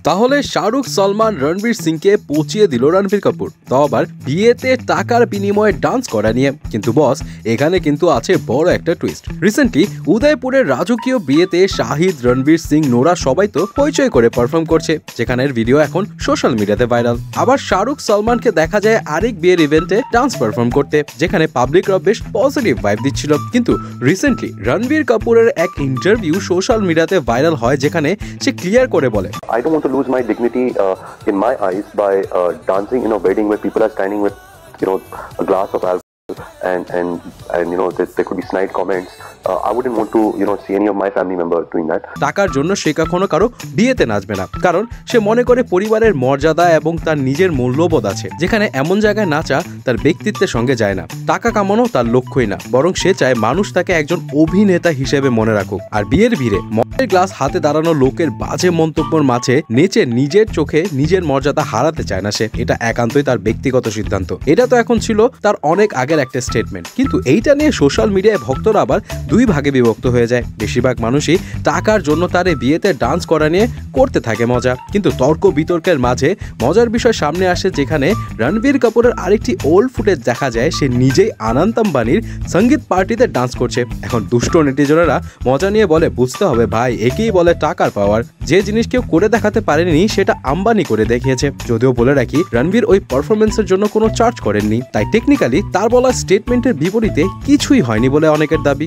তাহলে শাহরুখ, সলমান, রণবীর সিংকে পচিয়ে দিল রণবীর কাপুর, তাও আবার বিয়েতে টাকার বিনিময়ে ডান্স করা নিয়ে। কিন্তু বস, এখানে কিন্তু আছে বড় একটা টুইস্ট। রিসেন্টলি উদয়পুরের রাজকীয় বিয়েতে শাহিদ, রণবীর সিং, নোরা সবাই তো পরিচয় করে পারফর্ম করছে, যেখানের ভিডিও এখন সোশ্যাল মিডিয়াতে ভাইরাল। আবার শাহরুখ, সলমানকে দেখা যায় আরেক বিয়ের ইভেন্টে ডান্স পারফর্ম করতে, যেখানে পাবলিকরা বেশ পজিটিভ ভাইব দিচ্ছিল। কিন্তু রিসেন্টলি রণবীর কাপুরের এক ইন্টারভিউ সোশ্যাল মিডিয়াতে ভাইরাল হয়, যেখানে সে ক্লিয়ার করে বলে, I don't want to lose my dignity in my eyes by dancing in a wedding where people are standing with, a glass of alcohol and there could be snide comments. I wouldn't want to, see any of my family members doing that. টাকার জন্য সে কখনো কারো বিয়েতে নাচবে না, কারণ সে মনে করে পরিবারের মর্যাদা এবং তার নিজের মূল্যবোধ আছে, যেখানে এমন জায়গায় নাচা তার ব্যক্তিত্বের সঙ্গে যায় না। টাকা কামানো তার লক্ষ্যই না, বরং সে চায় মানুষ তাকে একজন অভিনেতা হিসেবে মনে রাখুক। আর বিয়ের ভিড়ে মদের গ্লাস হাতে দাঁড়ানো লোকের বাজে মন্তব্যের মাঝে নেচে নিজের চোখে নিজের মর্যাদা হারাতে চায় না সে। এটা একান্তই তার ব্যক্তিগত সিদ্ধান্ত। এটা তো এখন ছিল তার অনেক আগের একটা স্টেটমেন্ট, কিন্তু এইটা নিয়ে সোশ্যাল মিডিয়ায় ভক্তরা আবার দুই ভাগে বিভক্ত হয়ে যায়। বেশিরভাগ মানুষই টাকার জন্য তার এই বিয়েতে ডান্স করা নিয়ে করতে থাকে মজা, কিন্তু তর্ক বিতর্কের মাঝে মজার বিষয় সামনে আসে, যেখানে রণবীর কাপুরের আরেকটি ওল্ড ফুটেজ দেখা যায় সে নিজেই আনন্দ আম্বানির সঙ্গীত পার্টিতে ডান্স করছে। এখন দুষ্ট নেটিজনেরা মজা নিয়ে বলে, বুঝতে হবে ভাই, একেই বলে টাকার পাওয়ার। যে জিনিস কেউ করে দেখাতে পারেনি সেটা আম্বানি করে দেখিয়েছে। যদিও বলে রাখি, রণবীর ওই পারফরমেন্সের জন্য কোনো চার্জ করেননি, তাই টেকনিক্যালি তার বলা স্টেটমেন্টের বিপরীতে কিছুই হয়নি বলে অনেকের দাবি।